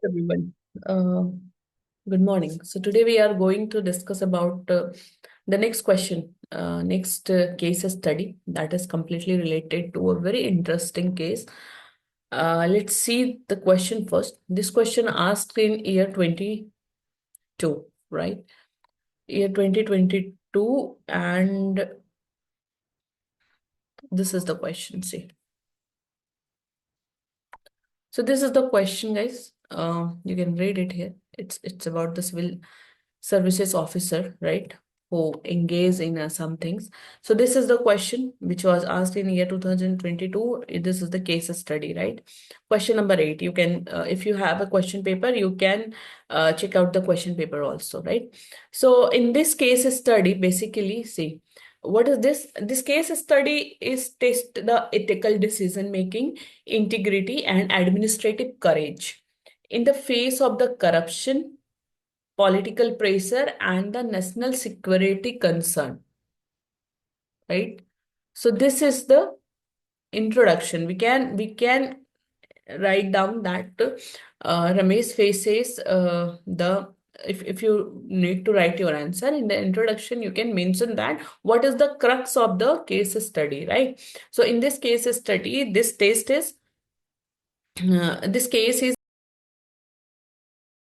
Everyone. Uh, Good morning. So today we are going to discuss about the next question, next case study that is completely related to a very interesting case. Let's see the question first. This question asked in year 22, right? Year 2022, and this is the question. See. So this is the question, guys. You can read it here. It's about the civil services officer, right? Who engage in some things. So this is the question which was asked in year 2022. This is the case study, right? Question number 8. You can, if you have a question paper, you can check out the question paper also, right? So in this case study, basically, see, what is this? This case study is test the ethical decision making, integrity, and administrative courage in the face of the corruption, political pressure, and the national security concern, right? So this is the introduction. We can write down that Ramesh faces the if you need to write your answer in the introduction, you can mention that what is the crux of the case study, right? So in this case study, this test is this case is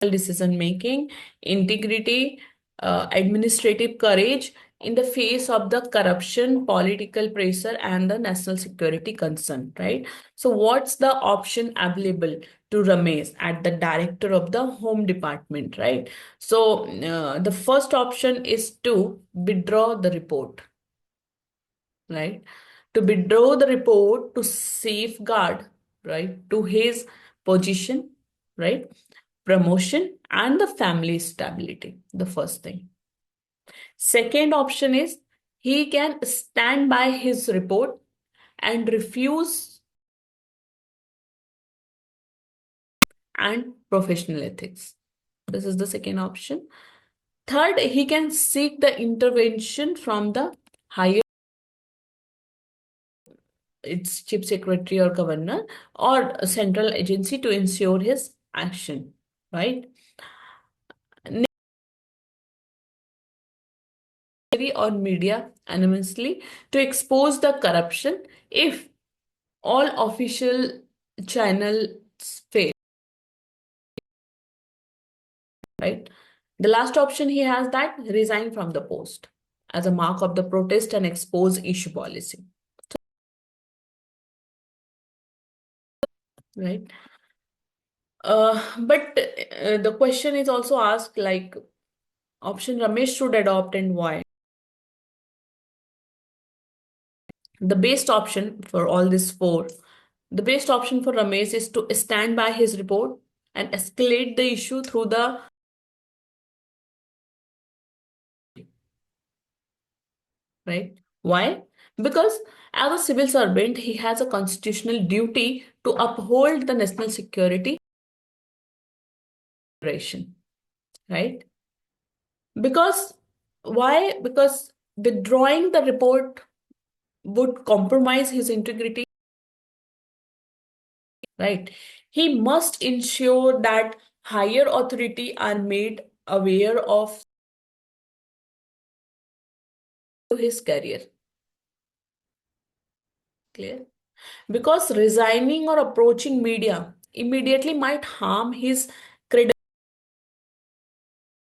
decision making, integrity, administrative courage in the face of the corruption, political pressure, and the national security concern, right? So, what's the option available to Ramesh at the director of the Home Department, right? So, the first option is to withdraw the report, right? To withdraw the report to safeguard, right, to his position, right? Promotion and the family stability, the first thing. Second option is he can stand by his report and refuse and professional ethics. This is the second option. Third, he can seek the intervention from the higher, its chief secretary or governor or a central agency to ensure his action, right? Or media anonymously to expose the corruption if all official channels fail, right? The last option he has that resign from the post as a mark of the protest and expose issue policy, right? But the question is also asked like option Ramesh should adopt and why. The best option for all these four, the best option for Ramesh is to stand by his report and escalate the issue through the, right? Why? Because as a civil servant, he has a constitutional duty to uphold the national security, right? Because why? Because withdrawing the report would compromise his integrity, right? He must ensure that higher authority are made aware of his career. Clear? Because resigning or approaching media immediately might harm his credibility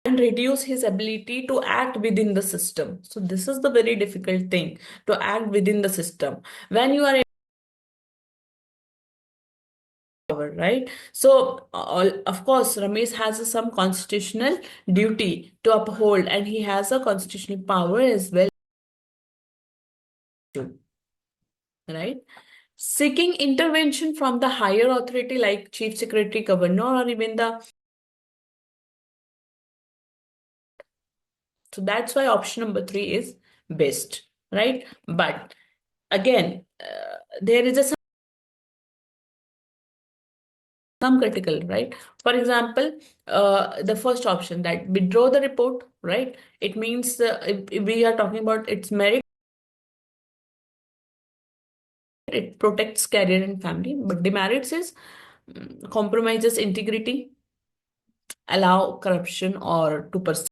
and reduce his ability to act within the system. So this is the very difficult thing, to act within the system when you are in power, right? So of course Ramesh has some constitutional duty to uphold and he has a constitutional power as well, right? Seeking intervention from the higher authority like chief secretary, governor, or even the, so that's why option number 3 is best, right? But again, there is a some critical, right? For example, the first option that withdraw the report, right? It means if we are talking about its merit, it protects career and family, but demerits is compromises integrity, allow corruption or to pursue.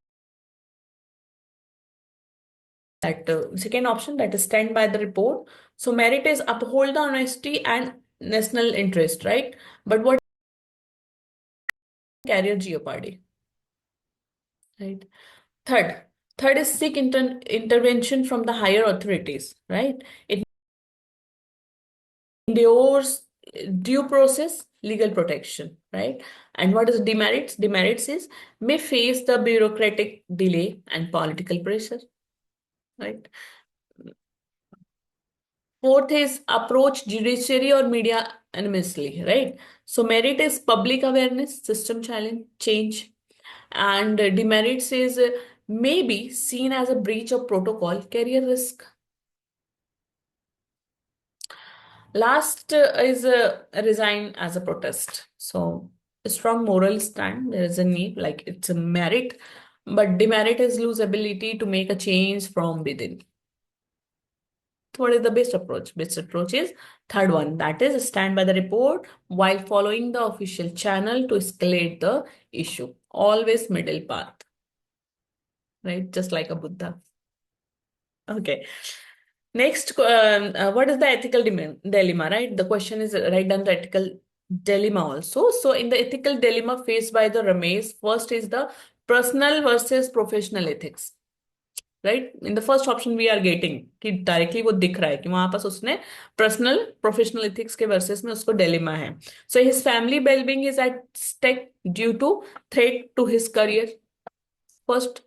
That second option, that is stand by the report. So merit is uphold the honesty and national interest, right? But what career jeopardy, right? Third, third is seek intervention from the higher authorities, right? It endures due process, legal protection, right? And what is demerits? Demerits is may face the bureaucratic delay and political pressure, right? Fourth is approach judiciary or media anonymously, right? So merit is public awareness, system challenge, change, and demerits is may be seen as a breach of protocol, career risk. Last is resign as a protest. So a strong moral stand, there is a need, like it's a merit, but demerit is lose ability to make a change from within. So what is the best approach? Best approach is third one, that is stand by the report while following the official channel to escalate the issue. Always middle path, right? Just like a Buddha. Okay. Next, what is the ethical dilemma, right? The question is write down the ethical dilemma also. So in the ethical dilemma faced by the Ramesh, first is the personal versus professional ethics. Right in the first option we are getting कि directly वो दिख रहा है कि वहां पास उसने personal professional ethics के वर्सेस में उसको डिलेमा है so his family wellbeing is at stake due to threat to his career first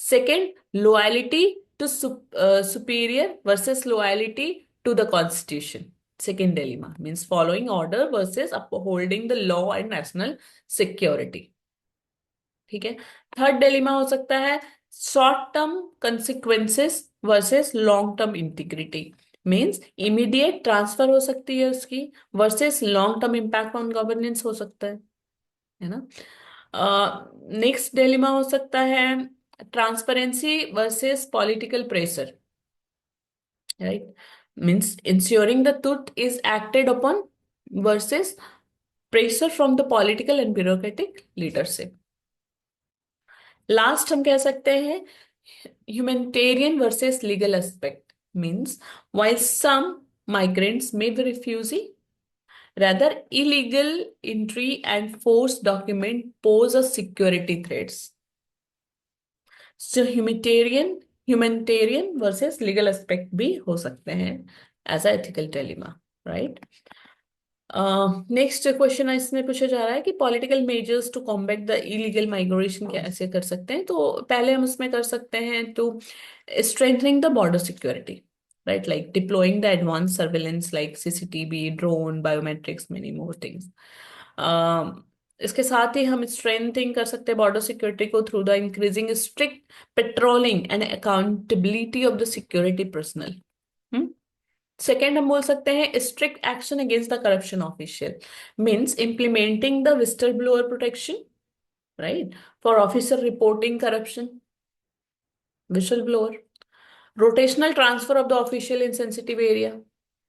second loyalty to superior versus loyalty to the constitution second dilemma means following order versus upholding the law and national security ठीक है third dilemma हो सकता है short term consequences versus long term integrity means immediate transfer हो सकती है उसकी versus long term impact on governance हो सकता है ना नेक्स्ट डिलेमा हो सकता है transparency versus political pressure right means ensuring the truth is acted upon versus pressure from the political and bureaucratic leadership last हम कह सकते हैं humanitarian versus legal aspect means while some migrants may be refugee, rather illegal entry and forced document pose a security threats. So humanitarian versus legal aspect भी हो सकते हैं as a ethical dilemma, right? Next question इसमें पूछा जा रहा है कि political measures to combat the illegal migration कैसे कर सकते हैं तो पहले हम उसमें कर सकते हैं to strengthening the border security right like deploying the advance surveillance like CCTV drone biometrics many more things इसके साथ ही हम स्ट्रेंथिंग कर सकते हैं बॉर्डर सिक्योरिटी को through the increasing strict patrolling and accountability of the security personnel second हम बोल सकते हैं strict action against the corruption official means implementing the whistle blower protection right for officer reporting corruption whistle blower rotational transfer of the official in sensitive area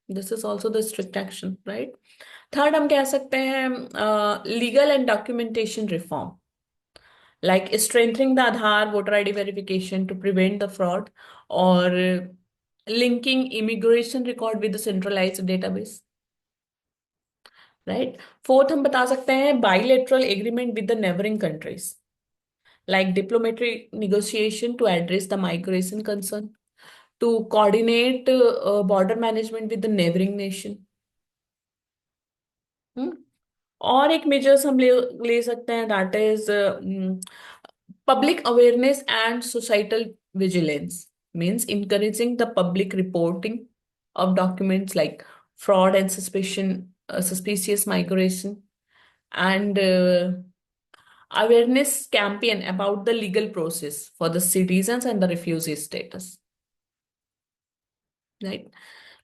this is also the strict action right third हम कह सकते हैं legal and documentation reform like strengthening the Aadhaar voter ID verification to prevent the fraud or linking immigration record with the centralized database right fourth हम बता सकते हैं bilateral agreement with the neighboring countries like diplomatic negotiation to address the migration concern to coordinate border management with the neighboring nation और एक measures हम ले सकते हैं that is public awareness and societal vigilance means encouraging the public reporting of documents like fraud and suspicious migration and awareness campaign about the legal process for the citizens and the refugee status right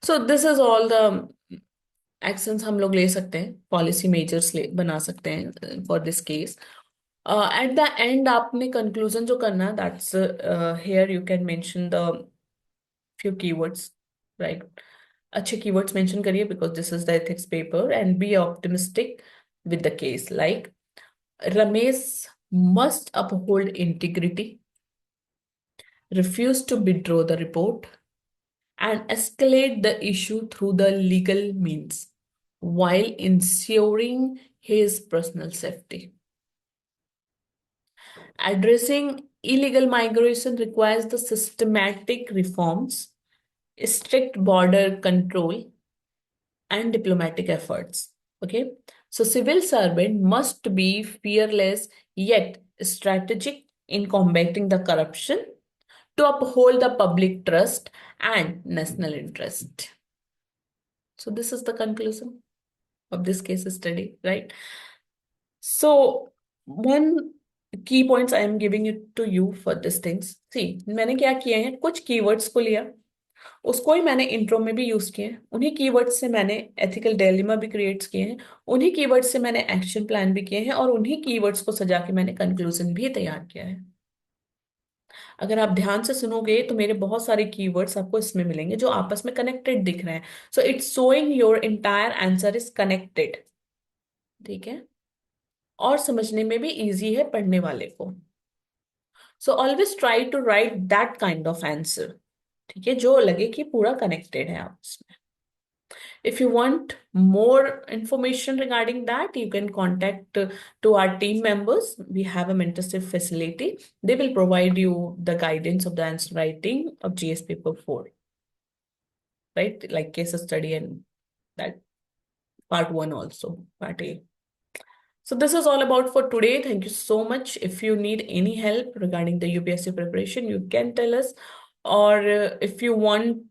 so this is all the actions हम लोग ले सकते हैं policy measures ले बना सकते हैं for this case at the end आपने कंक्लूजन जो करना है that's here you can mention the few keywords right अच्छे कीवर्ड्स मेंशन करिए because this is the ethics paper and be optimistic with the case like Ramesh must uphold integrity, refuse to withdraw the report, and escalate the issue through the legal means while ensuring his personal safety. Addressing illegal migration requires the systematic reforms, strict border control, and diplomatic efforts. Okay, so civil servant must be fearless yet strategic in combating the corruption to uphold the public trust and national interest. So this is the conclusion of this case study, right? So one key points I am giving it to you for these things. See, मैंने क्या किया है, कुछ keywords को लिया, उसको ही मैंने intro में भी यूज किए हैं, उन्हीं कीवर्ड्स से मैंने एथिकल डायलेमा भी क्रिएट किए हैं, उन्हीं कीवर्ड्स से मैंने एक्शन प्लान भी किए हैं, और उन्हीं कीवर्ड्स को सजा के मैंने कंक्लूजन भी तैयार किया है। अगर आप ध्यान से सुनोगे तो मेरे बहुत सारे कीवर्ड्स आपको इसमें मिलेंगे जो आपस में कनेक्टेड दिख रहे हैं। So it's showing your entire answer is connected. ठीक है, और समझने में भी इजी है पढ़ने वाले को। So always try to write that kind of answer. ठीक है, जो लगे कि पूरा कनेक्टेड है आपस में। If you want more information regarding that, you can contact to our team members. We have a mentorship facility. They will provide you the guidance of the answer writing of GS paper 4, right? Like case study and that part 1 also, part A. So this is all about for today. Thank you so much. If you need any help regarding the UPSC preparation, you can tell us. Or if you want,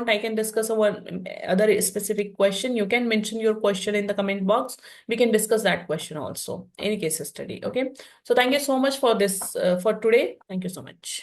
I can discuss one other specific question. You can mention your question in the comment box. We can discuss that question also. Any case study. Okay. So thank you so much for this for today. Thank you so much.